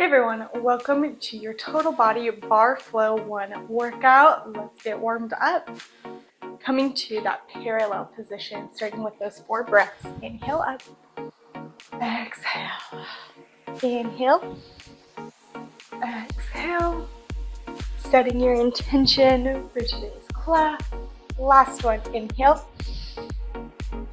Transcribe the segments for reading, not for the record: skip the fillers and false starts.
Hey everyone, welcome to your total body bar flow 1 workout. Let's get warmed up. Coming to that parallel position, starting with those 4 breaths. Inhale up, exhale, inhale, exhale. Setting your intention for today's class. Last one, inhale,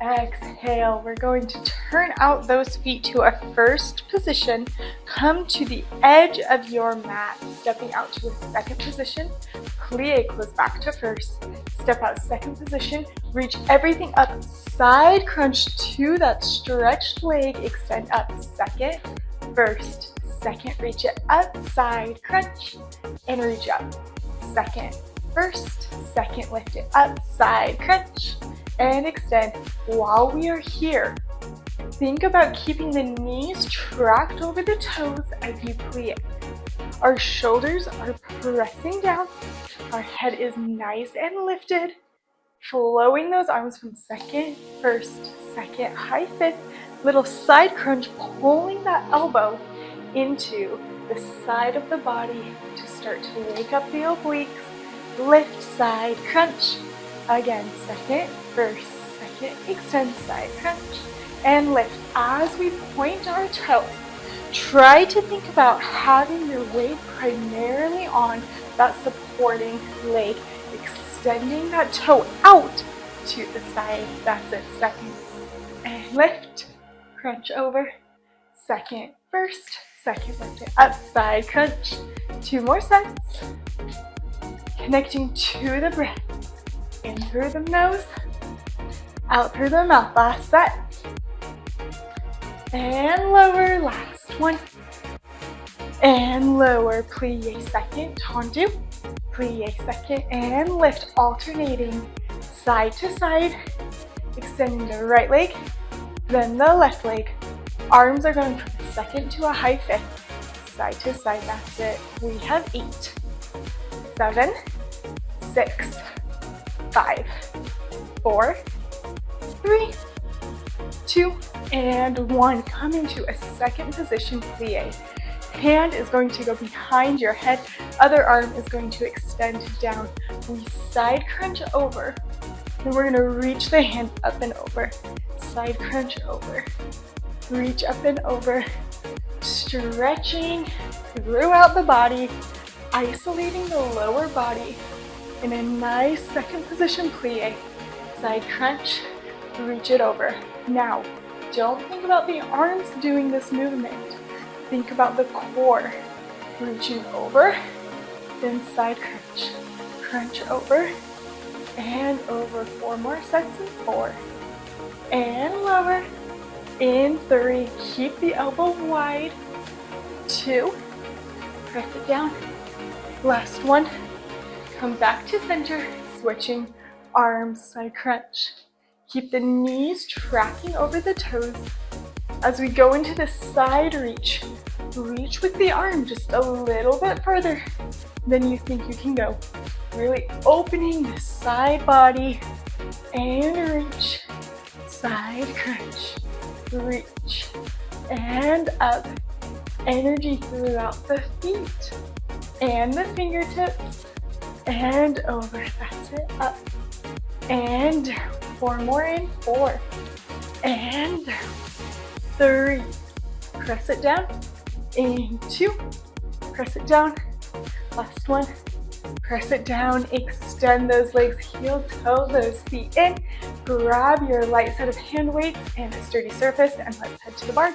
exhale. We're going to turn out those feet to a first position. Come to the edge of your mat, stepping out to a second position. Plie, close back to first. Step out second position. Reach everything up, side crunch to that stretched leg. Extend up second, first, second. Reach it up, side crunch, and reach up. Second, first, second. Lift it up, side crunch, and extend. While we are here, think about keeping the knees tracked over the toes as you plie. Our shoulders are pressing down. Our head is nice and lifted. Flowing those arms from second, first, second, high fifth. Little side crunch, pulling that elbow into the side of the body to start to wake up the obliques. Lift, side crunch. Again, second, first, second, extend, side crunch, and lift. As we point our toe, try to think about having your weight primarily on that supporting leg, extending that toe out to the side. That's it. Second, and lift, crunch over, second, first, second, lift it up, side crunch. 2 more sets. Connecting to the breath. In through the nose, out through the mouth. Last set. And lower. Last one. And lower. Plie second. Tendu. Plie second. And lift. Alternating side to side. Extending the right leg, then the left leg. Arms are going from a second to a high fifth. Side to side. That's it. We have 8, 7, 6, 5, 4, 3, 2, and 1. Come into a second position, plie. Hand is going to go behind your head. Other arm is going to extend down. We side crunch over. Then we're going to reach the hand up and over. Side crunch over. Reach up and over. Stretching throughout the body. Isolating the lower body. In a nice second position plie, side crunch, reach it over. Now, don't think about the arms doing this movement. Think about the core. Reaching over, then side crunch. Crunch over, and over. 4 more sets in 4. And lower. In 3, keep the elbow wide. 2, press it down. Last one. Come back to center, switching arms, side crunch. Keep the knees tracking over the toes. As we go into the side reach, reach with the arm just a little bit further than you think you can go. Really opening the side body and reach, side crunch, reach, and up. Energy throughout the feet and the fingertips. And over. That's it. Up and down. 4 more in. 4 and down. 3. Press it down. In 2. Press it down. Last one. Press it down. Extend those legs, heel toe those feet in. Grab your light set of hand weights and a sturdy surface, and let's head to the bar.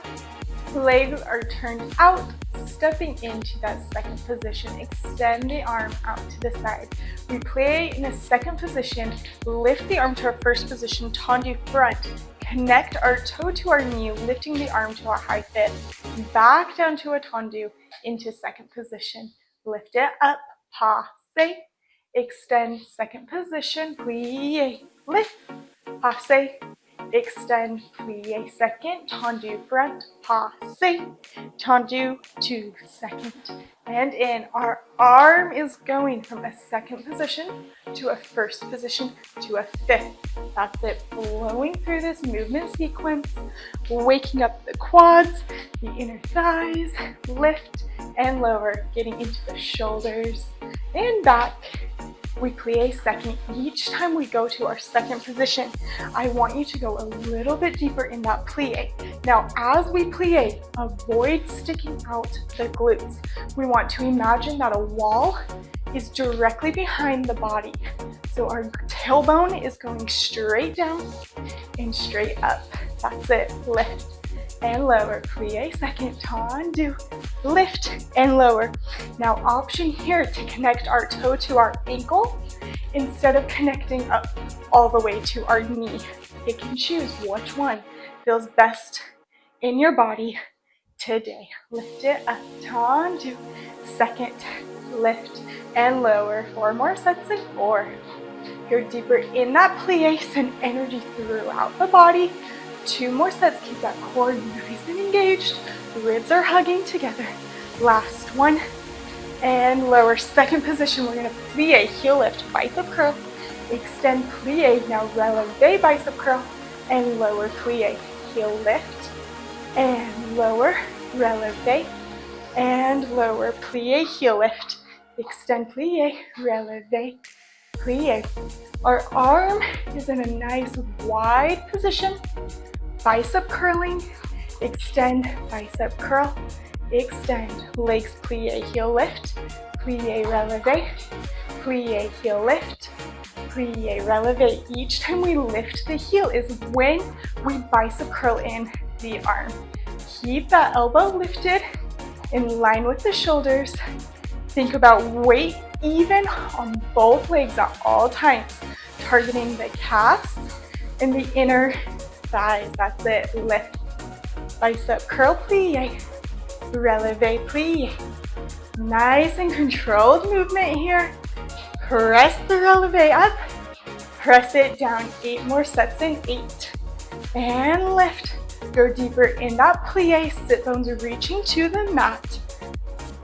Legs are turned out, stepping into that second position. Extend the arm out to the side. We plie in a second position. Lift the arm to our first position, tendu front. Connect our toe to our knee, lifting the arm to a high fifth. Back down to a tendu into second position. Lift it up, passe. Extend second position, plie, lift, passe. Extend, plie second, tendu front, passe, tendu to second, and in. Our arm is going from a second position to a first position to a fifth. That's it, flowing through this movement sequence, waking up the quads, the inner thighs, lift, and lower, getting into the shoulders and back. We plie second. Each time we go to our second position, I want you to go a little bit deeper in that plie. Now, as we plie, avoid sticking out the glutes. We want to imagine that a wall is directly behind the body. So our tailbone is going straight down and straight up. That's it. Lift and lower. Plie second. Tendu. Lift and lower. Now, option here to connect our toe to our ankle instead of connecting up all the way to our knee. Pick and choose which one feels best in your body today. Lift it up. Tendu. Second. Lift and lower. 4 more sets in 4. Go deeper in that plie, send energy throughout the body. 2 more sets, keep that core nice and engaged. Ribs are hugging together. Last one, and lower. Second position, we're gonna plie, heel lift, bicep curl. Extend, plie, now releve, bicep curl, and lower, plie. Heel lift, and lower, releve, and lower, plie, heel lift. Extend, plie, releve, plie. Our arm is in a nice wide position. Bicep curling, extend, bicep curl, extend, legs plie, heel lift, plie, releve, plie, heel lift, plie, releve. Each time we lift the heel is when we bicep curl in the arm. Keep that elbow lifted in line with the shoulders. Think about weight even on both legs at all times, targeting the calves and the inner thighs. That's it. Lift, bicep curl, plie, releve, plie. Nice and controlled movement here. Press the releve up, press it down. 8 more sets in 8. And lift. Go deeper in that plie. Sit bones reaching to the mat.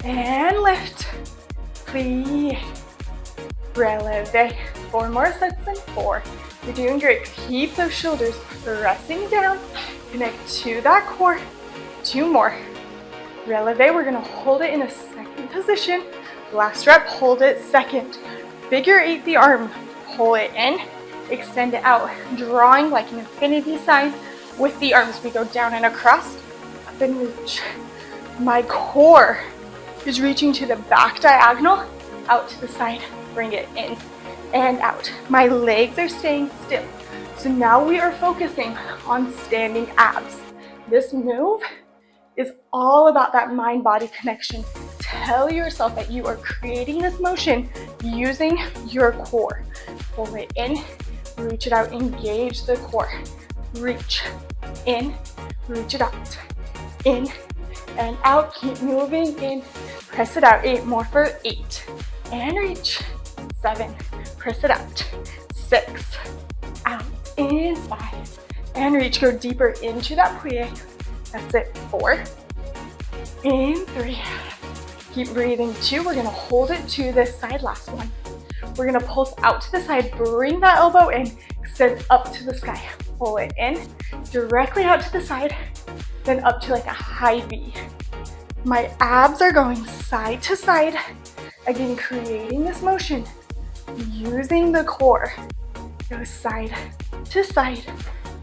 And lift, plie, releve. 4 more sets in 4. You're doing great. Keep those shoulders pressing down. Connect to that core. 2 more. Releve, we're gonna hold it in a second position. Last rep, hold it second. Figure 8 the arm. Pull it in, extend it out, drawing like an infinity sign with the arms. We go down and across, up and reach. My core is reaching to the back diagonal, out to the side. Bring it in and out. My legs are staying still. So now we are focusing on standing abs. This move is all about that mind-body connection. Tell yourself that you are creating this motion using your core. Pull it in, reach it out, engage the core. Reach, in, reach it out, in and out. Keep moving in, press it out. 8 more for 8, and reach. 7, press it out. 6, out, in, 5, and reach. Go deeper into that plie. That's it. 4, in, 3. Keep breathing. 2. We're gonna hold it to this side. Last one. We're gonna pulse out to the side. Bring that elbow in. Extend up to the sky. Pull it in, directly out to the side, then up to like a high V. My abs are going side to side. Again, creating this motion using the core. Go side to side,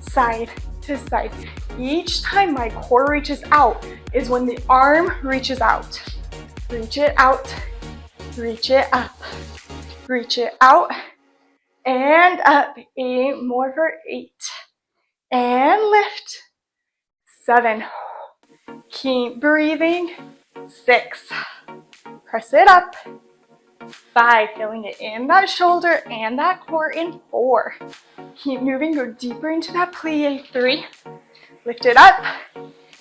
side to side. Each time my core reaches out is when the arm reaches out. Reach it out, reach it up, reach it out, and up. 8 more for 8. And lift. 7. Keep breathing. 6. Press it up. 5. Feeling it in that shoulder and that core in 4. Keep moving. Go deeper into that plie. 3. Lift it up.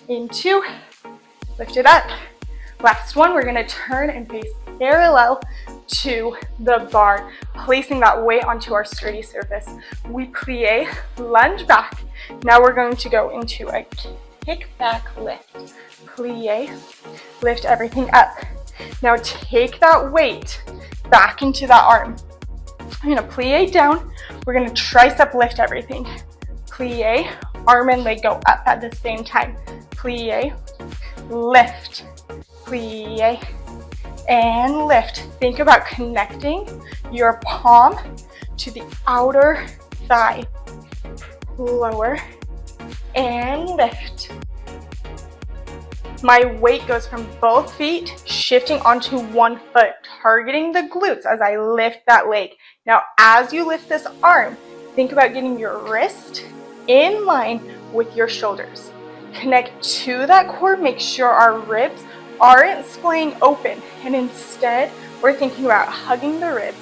In 2. Lift it up. Last one. We're going to turn and face parallel to the bar, placing that weight onto our sturdy surface. We plie, lunge back. Now we're going to go into a kick back lift. Plie, lift everything up. Now take that weight back into that arm. I'm gonna plie down. We're gonna tricep lift everything. Plie, arm and leg go up at the same time. Plie, lift, plie, and lift. Think about connecting your palm to the outer thigh. Lower and lift. My weight goes from both feet, shifting onto one foot, targeting the glutes as I lift that leg. Now, as you lift this arm, think about getting your wrist in line with your shoulders. Connect to that core, make sure our ribs aren't splaying open, and instead, we're thinking about hugging the ribs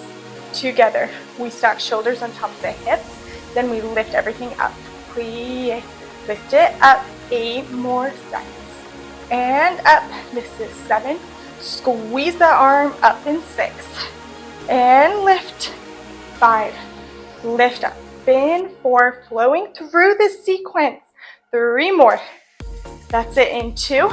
together. We stack shoulders on top of the hips, then we lift everything up. Plie, lift it up, 8 more seconds. And up, this is 7. Squeeze the arm up in 6. And lift, 5. Lift up, in 4, flowing through this sequence. 3 more. That's it, in 2.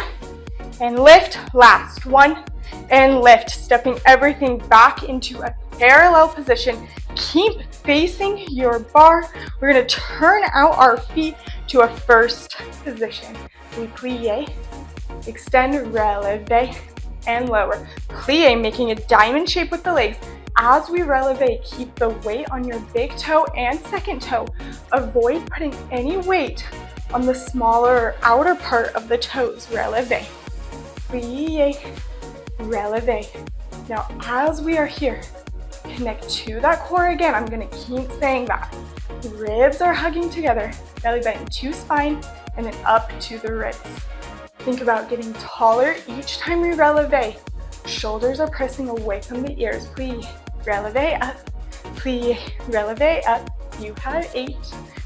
And lift, last 1. And lift, stepping everything back into a parallel position. Keep facing your bar. We're gonna turn out our feet to a first position. We plie, extend, releve, and lower. Plie, making a diamond shape with the legs. As we releve, keep the weight on your big toe and second toe. Avoid putting any weight on the smaller outer part of the toes. Releve, plie, releve. Now, as we are here, connect to that core again. I'm gonna keep saying that. Ribs are hugging together, belly button to spine, and then up to the ribs. Think about getting taller each time we releve. Shoulders are pressing away from the ears. Plie, releve up, plie, releve up. You have 8.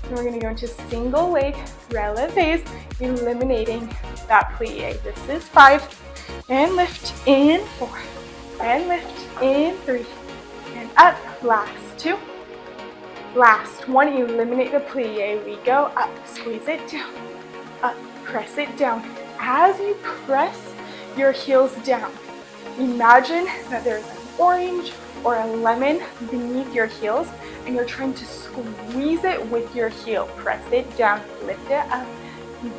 And we're gonna go into single leg releves, eliminating that plie. This is 5. And lift in 4. And lift in 3. And up, last 2. Last 1, eliminate the plie. We go up, squeeze it down, up, press it down. As you press your heels down, imagine that there's an orange or a lemon beneath your heels and you're trying to squeeze it with your heel. Press it down, lift it up,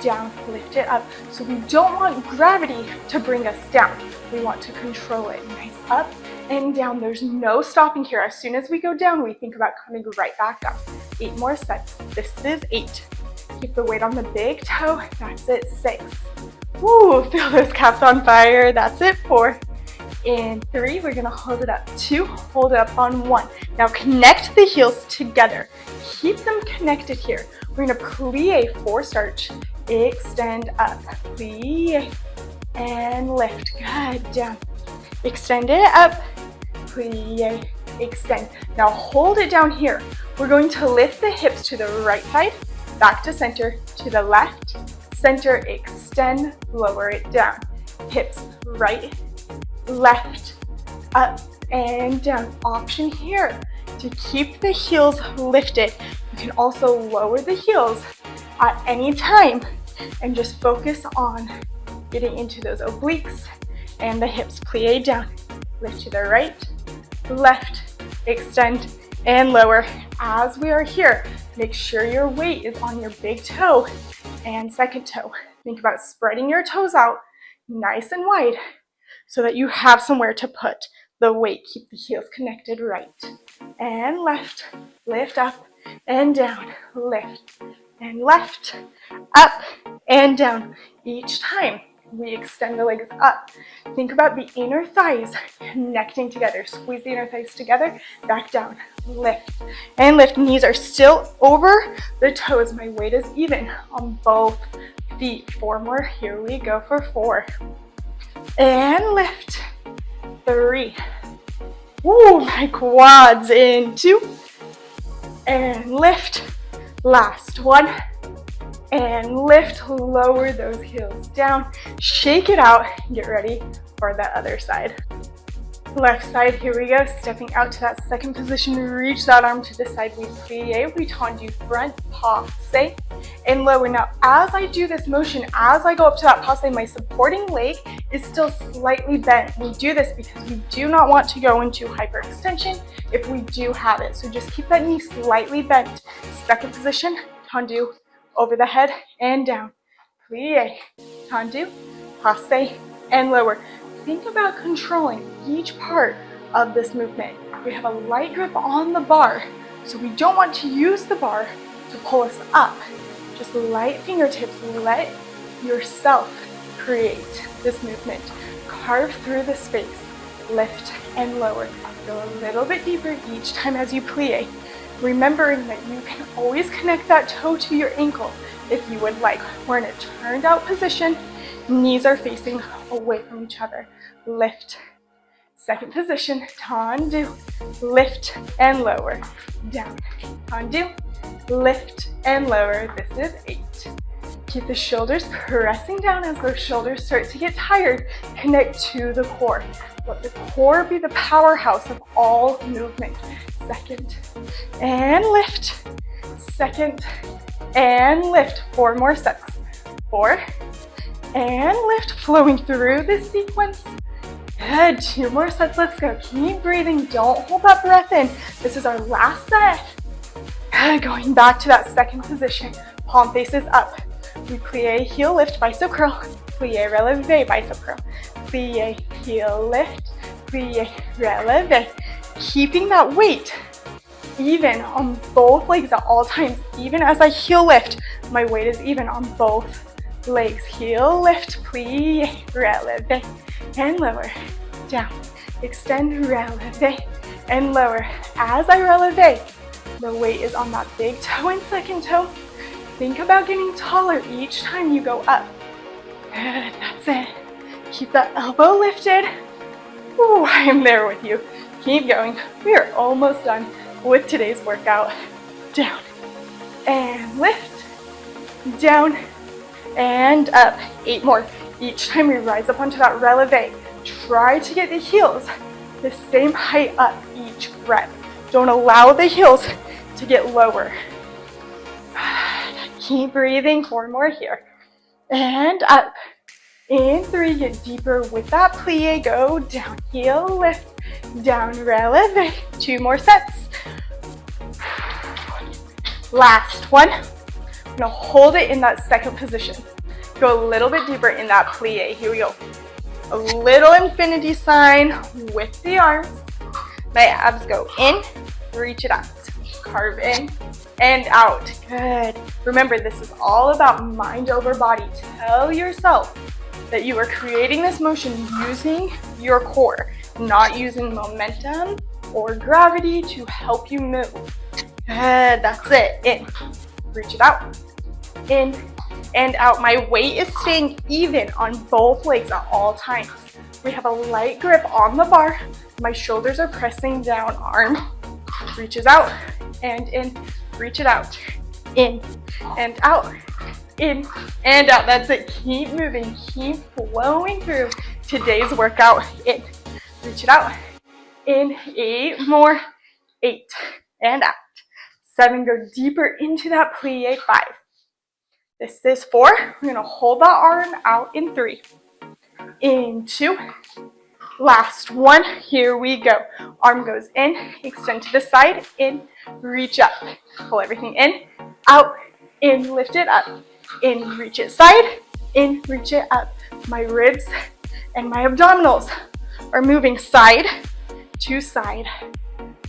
down, lift it up. So we don't want gravity to bring us down. We want to control it. Nice up and down. There's no stopping here. As soon as we go down, we think about coming right back up. 8 more sets. This is 8. Keep the weight on the big toe. That's it. 6. Woo, feel those calves on fire. That's it. 4. In 3, we're gonna hold it up. 2, hold it up on 1. Now connect the heels together. Keep them connected here. We're gonna plie, 4 starch. Extend up, plie, and lift. Good, down. Extend it up, plie, extend. Now hold it down here. We're going to lift the hips to the right side, back to center, to the left, center, extend, lower it down. Hips right, left, up, and down. Option here to keep the heels lifted. You can also lower the heels at any time and just focus on getting into those obliques and the hips. Plie down, lift to the right, left, extend, and lower. As we are here, make sure your weight is on your big toe and second toe. Think about spreading your toes out nice and wide so that you have somewhere to put the weight. Keep the heels connected, right and left, lift up and down, lift and left, up and down. Each time we extend the legs up, think about the inner thighs connecting together. Squeeze the inner thighs together, back down, lift and lift. Knees are still over the toes. My weight is even on both feet. 4 more. Here we go for 4. And lift. 3. Ooh, my quads in 2. And lift. Last 1. And lift, lower those heels down. Shake it out. Get ready for the other side. Left side, here we go. Stepping out to that second position. Reach that arm to the side. We plie, we tendu front, passe, and lower. Now, as I do this motion, as I go up to that passe, my supporting leg is still slightly bent. We do this because we do not want to go into hyperextension if we do have it. So just keep that knee slightly bent. Second position, tendu, over the head and down. Plie, tendu, passe, and lower. Think about controlling each part of this movement. We have a light grip on the bar, so we don't want to use the bar to pull us up. Just light fingertips, let yourself create this movement. Carve through the space, lift and lower. Go a little bit deeper each time as you plie. Remembering that you can always connect that toe to your ankle if you would like. We're in a turned out position. Knees are facing away from each other. Lift. Second position, tendu. Lift and lower. Down. Tendu. Lift and lower. This is 8. Keep the shoulders pressing down as those shoulders start to get tired. Connect to the core. Let the core be the powerhouse of all movement. Second and lift. Second and lift. 4 more sets. 4 and lift. Flowing through this sequence. Good. 2 more sets. Let's go. Keep breathing. Don't hold that breath in. This is our last set. Going back to that second position. Palm faces up. We plie, heel lift, bicep curl. Plie, releve, bicep curl. Plie, heel lift. Plie, releve. Keeping that weight even on both legs at all times. Even as I heel lift, my weight is even on both legs. Heel lift, plie, releve, and lower. Down. Extend, releve, and lower. As I releve, the weight is on that big toe and second toe. Think about getting taller each time you go up. Good, that's it. Keep that elbow lifted. Ooh, I am there with you. Keep going. We are almost done with today's workout. Down and lift. Down and up. 8 more. Each time we rise up onto that releve, try to get the heels the same height up each breath. Don't allow the heels to get lower. Keep breathing. 4 more here. And up. In 3, get deeper with that plie. Go down, heel lift, down, releve. 2 more sets. Last one. I'm gonna hold it in that second position. Go a little bit deeper in that plie. Here we go. A little infinity sign with the arms. My abs go in, reach it out. Carve in and out. Good. Remember, this is all about mind over body. Tell yourself that you are creating this motion using your core, not using momentum or gravity to help you move. Good. That's it. In. Reach it out. In and out. My weight is staying even on both legs at all times. We have a light grip on the bar. My shoulders are pressing down. Arm reaches out and in. Reach it out. In and out. In and out. That's it. Keep moving. Keep flowing through today's workout. In. Reach it out. In. 8 more. 8 and out. 7. Go deeper into that plie. 5. This is 4. We're going to hold that arm out in 3. In 2. Last one. Here we go. Arm goes in. Extend to the side. In. Reach up. Pull everything in. Out. In. Lift it up. In. Reach it side. In. Reach it up. My ribs and my abdominals are moving side to side.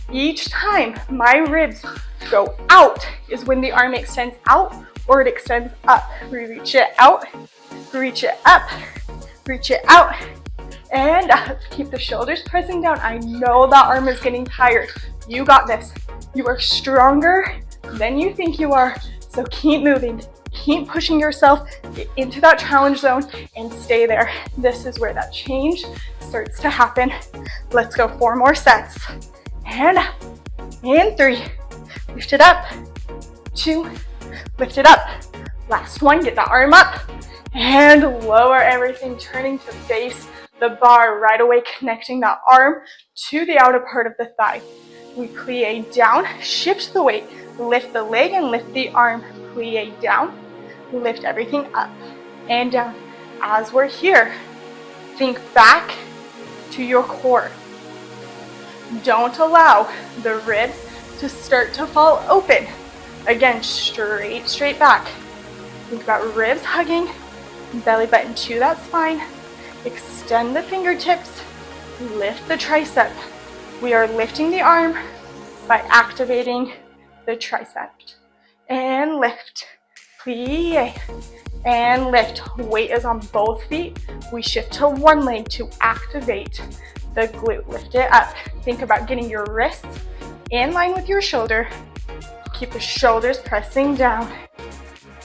Each time my ribs go out is when the arm extends out or it extends up. We reach it out. Reach it up. Reach it out. And up. Keep the shoulders pressing down. I know that arm is getting tired. You got this. You are stronger than you think you are. So keep moving. Keep pushing yourself into that challenge zone and stay there. This is where that change starts to happen. Let's go 4 more sets. And up. In 3. Lift it up. 2. Lift it up. Last one. Get the arm up. And lower everything, turning to face the bar right away, connecting that arm to the outer part of the thigh. We plie down, shift the weight, lift the leg and lift the arm. Plie down, lift everything up and down. As we're here, think back to your core. Don't allow the ribs to start to fall open. Again, straight back. Think about ribs hugging, belly button to that spine. Extend the fingertips, lift the tricep. We are lifting the arm by activating the tricep. And lift, plie, and lift. Weight is on both feet. We shift to one leg to activate the glute. Lift it up. Think about getting your wrists in line with your shoulder. Keep the shoulders pressing down.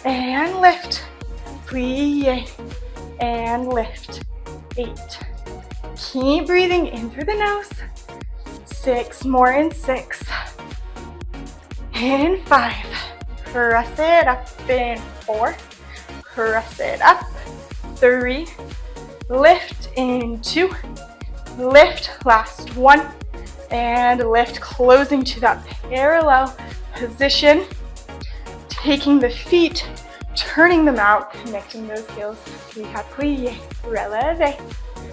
And lift, plie, and lift. 8. Keep breathing in through the nose. 6 more in 6. And 5. Press it up in 4. Press it up. 3. Lift in 2. Lift, last 1. And lift, closing to that parallel position. Taking the feet, turning them out, connecting those heels. We have plie, releve,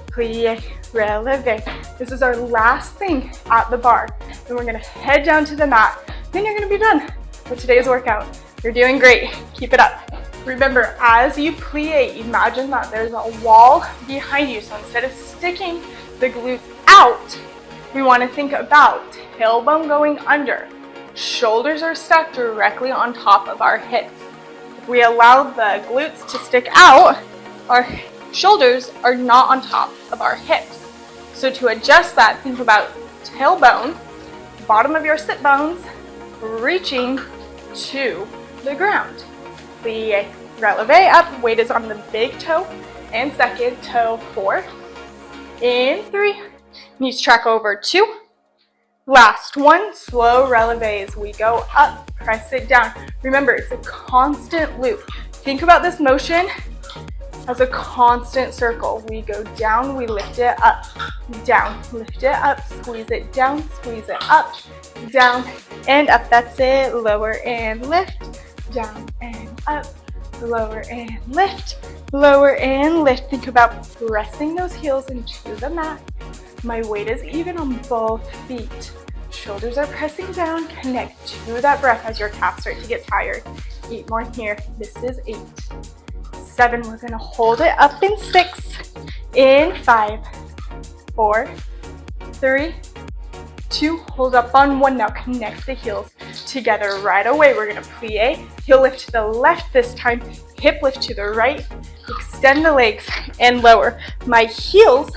plie, releve. This is our last thing at the bar. Then we're gonna head down to the mat. Then you're gonna be done with today's workout. You're doing great, keep it up. Remember, as you plie, imagine that there's a wall behind you. So instead of sticking the glutes out, we wanna think about tailbone going under. Shoulders are stuck directly on top of our hips. If we allow the glutes to stick out, our shoulders are not on top of our hips. So to adjust that, think about tailbone, bottom of your sit bones, reaching to the ground. Plie, releve up, weight is on the big toe and second toe. 4, in 3, knees track over 2, last 1, slow releves. We go up, press it down. Remember, it's a constant loop. Think about this motion as a constant circle. We go down, we lift it up, down, lift it up, squeeze it down, squeeze it up, down, and up. That's it. Lower and lift, down and up, lower and lift, lower and lift. Think about pressing those heels into the mat. My weight is even on both feet. Shoulders are pressing down. Connect to that breath as your calves start to get tired. 8 more here. This is 8. 7. We're going to hold it up in 6. In 5, 4, 3, 2. Hold up on 1. Now connect the heels together right away. We're going to plie. Heel lift to the left this time. Hip lift to the right. Extend the legs and lower. My heels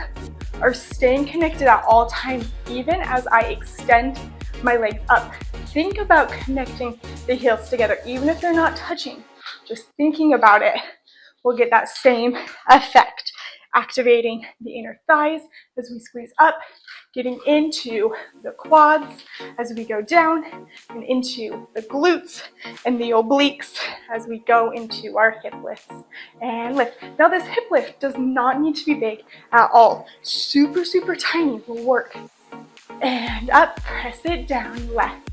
are staying connected at all times, even as I extend my legs up. Think about connecting the heels together, even if they're not touching. Just thinking about it will get that same effect. Activating the inner thighs as we squeeze up, getting into the quads as we go down, and into the glutes and the obliques as we go into our hip lifts and lift. Now this hip lift does not need to be big at all. Super, super tiny will work. And up, press it down, left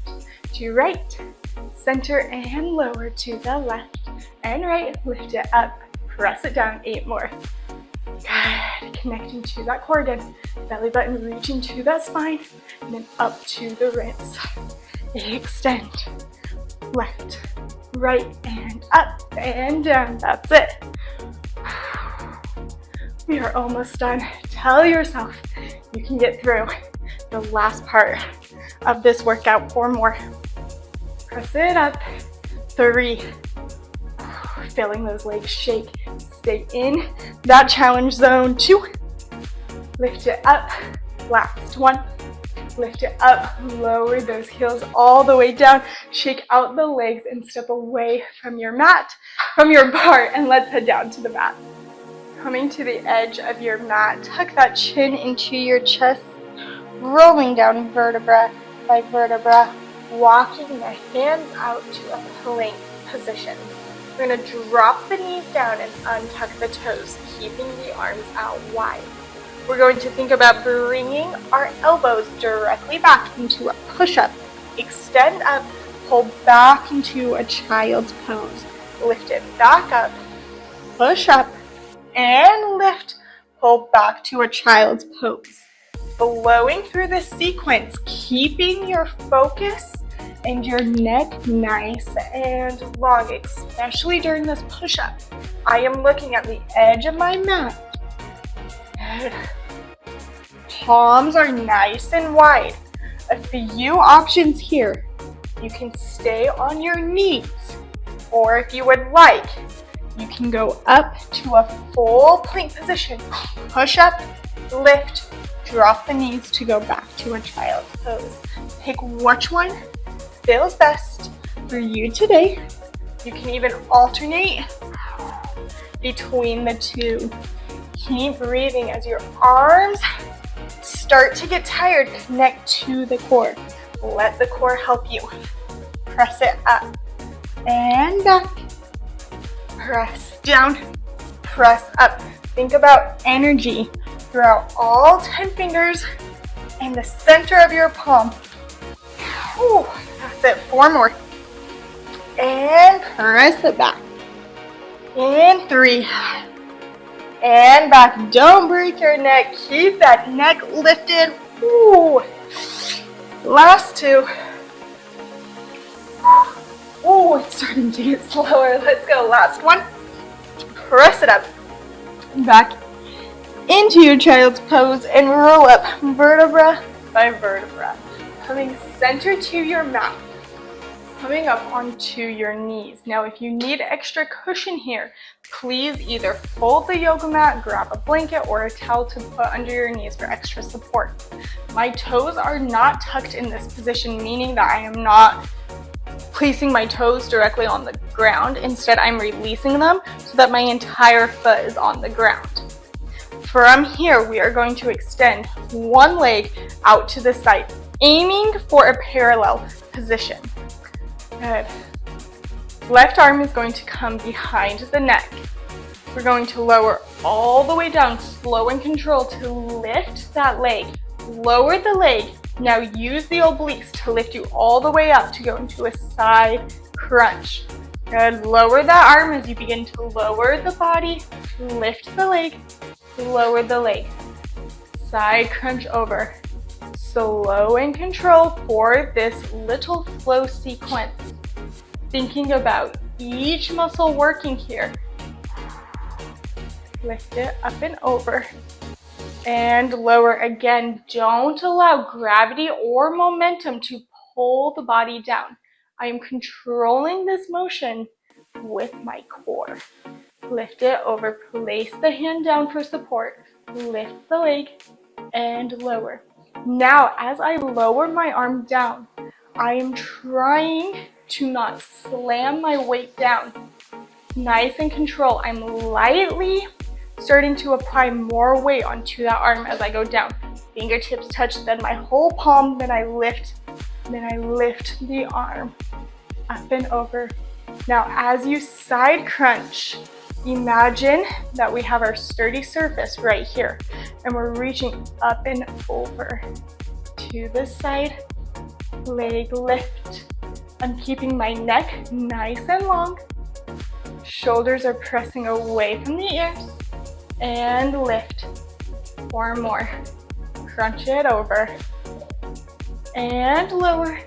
to right, center and lower to the left and right. Lift it up, press it down. 8 more. Good. Connecting to that core again. Belly button reaching to that spine. And then up to the ribs. Extend. Left, right, and up and down. That's it. We are almost done. Tell yourself you can get through the last part of this workout. 4 more. Press it up. 3. Feeling those legs shake. Stay in that challenge zone. 2. Lift it up. Last 1. Lift it up. Lower those heels all the way down. Shake out the legs and step away from your mat, from your bar, and let's head down to the mat. Coming to the edge of your mat, tuck that chin into your chest, rolling down vertebra by vertebra, walking the hands out to a plank position. We're going to drop the knees down and untuck the toes, keeping the arms out wide. We're going to think about bringing our elbows directly back into a push-up. Extend up, pull back into a child's pose. Lift it back up, push up, and lift, pull back to a child's pose. Flowing through this sequence, keeping your focus and your neck nice and long, especially during this push-up. I am looking at the edge of my mat Good. Palms are nice and wide. A few options here. You can stay on your knees, or if you would like, you can go up to a full plank position. Push up, lift, drop the knees to go back to a child's pose. Pick which one feels best for you today. You can even alternate between the two. Keep breathing as your arms start to get tired. Connect to the core. Let the core help you. Press it up and back. Press down, press up. Think about energy throughout all 10 fingers and the center of your palm. Whew, that's it. 4 more. And press it back. And 3. And back. Don't break your neck. Keep that neck lifted. Ooh. Last 2. Ooh, it's starting to get slower. Let's go. Last one. Press it up. Back into your child's pose and roll up vertebra by vertebra. Coming center to your mat. Coming up onto your knees. Now, if you need extra cushion here, please either fold the yoga mat, grab a blanket or a towel to put under your knees for extra support. My toes are not tucked in this position, meaning that I am not placing my toes directly on the ground. Instead, I'm releasing them so that my entire foot is on the ground. From here, we are going to extend one leg out to the side, aiming for a parallel position. Good. Left arm is going to come behind the neck. We're going to lower all the way down, slow and control to lift that leg. Lower the leg. Now use the obliques to lift you all the way up to go into a side crunch. Good. Lower that arm as you begin to lower the body. Lift the leg. Lower the leg. Side crunch over. Slow and control for this little flow sequence. Thinking about each muscle working here. Lift it up and over. And lower again. Don't allow gravity or momentum to pull the body down. I am controlling this motion with my core. Lift it over. Place the hand down for support. Lift the leg and lower. Now, as I lower my arm down, I am trying to not slam my weight down. Nice and control. I'm lightly starting to apply more weight onto that arm as I go down. Fingertips touch, then my whole palm, then I lift the arm up and over. Now, as you side crunch, imagine that we have our sturdy surface right here, and we're reaching up and over to the side, leg lift. I'm keeping my neck nice and long. Shoulders are pressing away from the ears. And lift. 4 more. Crunch it over. And lower.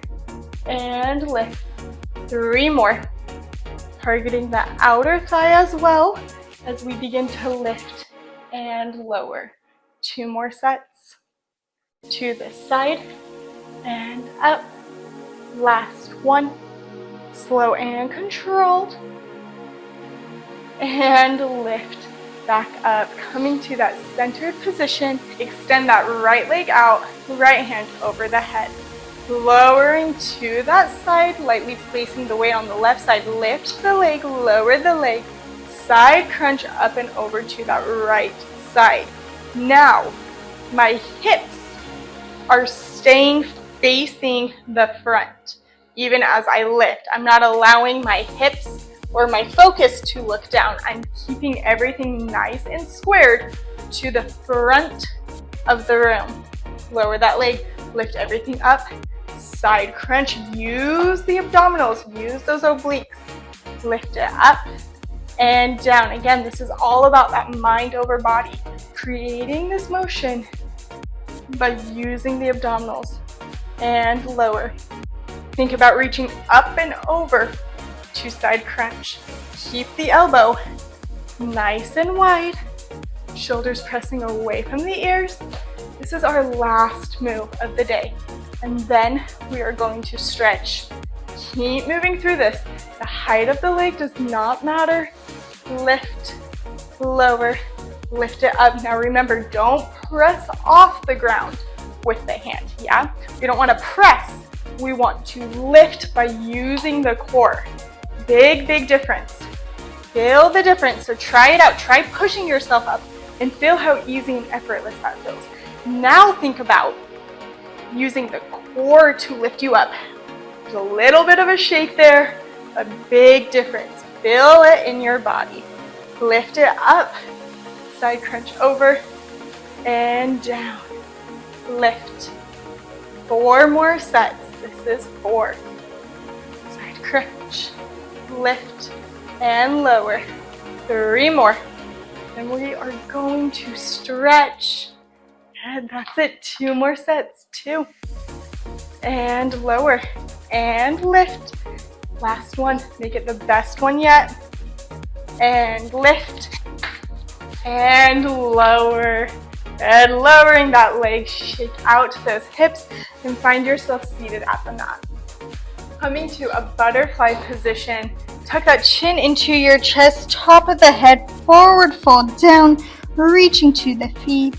And lift. 3 more. Targeting the outer thigh as well as we begin to lift and lower. 2 more sets. To this side and up. Last one. Slow and controlled. And lift. Back up, coming to that centered position. Extend that right leg out, right hand over the head. Lowering to that side, lightly placing the weight on the left side. Lift the leg, lower the leg. Side crunch up and over to that right side. Now, my hips are staying facing the front. Even as I lift, I'm not allowing my hips or my focus to look down. I'm keeping everything nice and squared to the front of the room. Lower that leg, lift everything up, side crunch, use the abdominals, use those obliques. Lift it up and down. Again, this is all about that mind over body, creating this motion by using the abdominals. And lower. Think about reaching up and over to side crunch. Keep the elbow nice and wide. Shoulders pressing away from the ears. This is our last move of the day. And then we are going to stretch. Keep moving through this. The height of the leg does not matter. Lift, lower, lift it up. Now remember, don't press off the ground with the hand, yeah? We don't want to press. We want to lift by using the core. Big, big difference. Feel the difference. So try it out. Try pushing yourself up and feel how easy and effortless that feels. Now think about using the core to lift you up. There's a little bit of a shake there, a big difference. Feel it in your body. Lift it up, side crunch over, and down. Lift. 4 more sets. This is 4. Side crunch, lift, and lower. 3 more. And we are going to stretch. And that's it. 2 more sets. 2. And lower. And lift. Last one. Make it the best one yet. And lift. And lower. And lowering that leg. Shake out those hips and find yourself seated at the mat. Coming to a butterfly position. Tuck that chin into your chest, top of the head, forward fold down, reaching to the feet.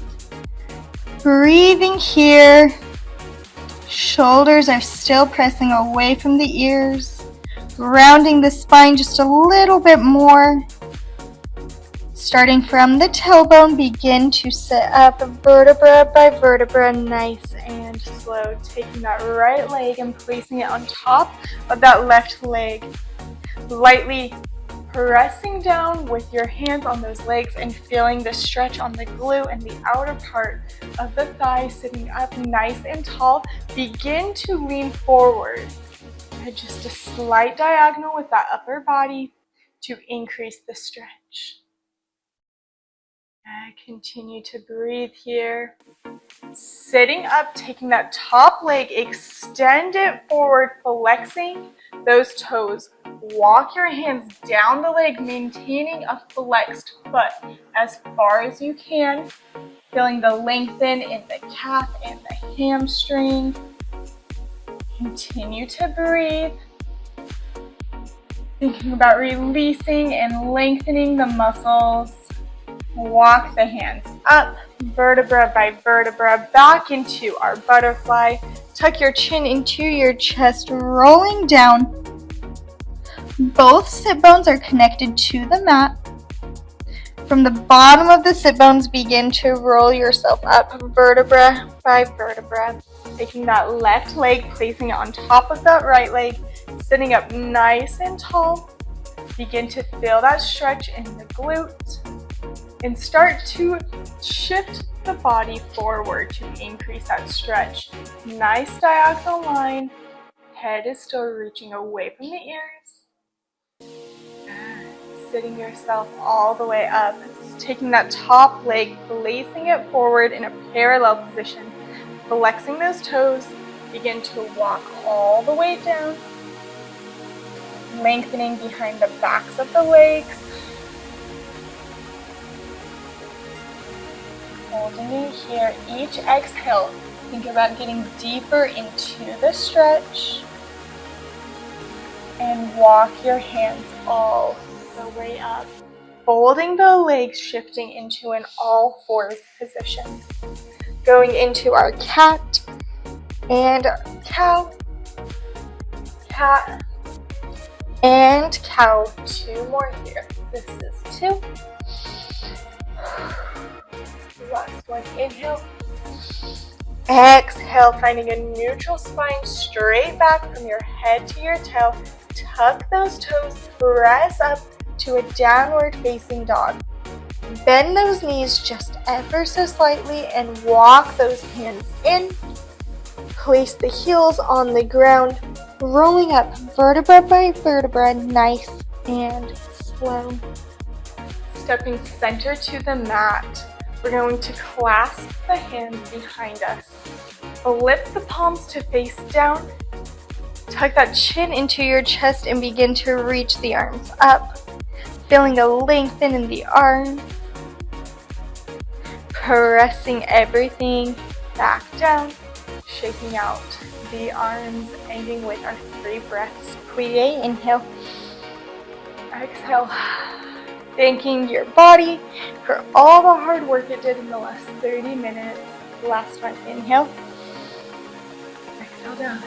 Breathing here. Shoulders are still pressing away from the ears. Rounding the spine just a little bit more. Starting from the tailbone, begin to sit up vertebra by vertebra, nice and slow. Taking that right leg and placing it on top of that left leg. Lightly pressing down with your hands on those legs and feeling the stretch on the glute and the outer part of the thigh, sitting up nice and tall. Begin to lean forward. And just a slight diagonal with that upper body to increase the stretch. And continue to breathe here. Sitting up, taking that top leg, extend it forward, flexing those toes. Walk your hands down the leg, maintaining a flexed foot as far as you can. Feeling the lengthen in the calf and the hamstring. Continue to breathe. Thinking about releasing and lengthening the muscles. Walk the hands up, vertebra by vertebra, back into our butterfly. Tuck your chin into your chest, rolling down. Both sit bones are connected to the mat. From the bottom of the sit bones, begin to roll yourself up, vertebra by vertebra. Taking that left leg, placing it on top of that right leg, sitting up nice and tall. Begin to feel that stretch in the glute. And start to shift the body forward to increase that stretch. Nice diagonal line. Head is still reaching away from the ears. And sitting yourself all the way up. Taking that top leg, placing it forward in a parallel position. Flexing those toes. Begin to walk all the way down. Lengthening behind the backs of the legs. Holding it here. Each exhale, think about getting deeper into the stretch. And walk your hands all the way up. Folding the legs, shifting into an all fours position. Going into our cat and cow. Cat and cow. 2 more here. This is 2. Last one, inhale. Exhale, finding a neutral spine, straight back from your head to your tail. Tuck those toes, press up to a downward facing dog. Bend those knees just ever so slightly and walk those hands in. Place the heels on the ground, rolling up vertebra by vertebra, nice and slow. Stepping center to the mat. We're going to clasp the hands behind us. Lift the palms to face down. Tuck that chin into your chest and begin to reach the arms up. Feeling a lengthen in the arms. pressing everything back down, shaking out the arms, ending with our 3 breaths. Plie, inhale, exhale. Thanking your body for all the hard work it did in the last 30 minutes. Last one, inhale, exhale down.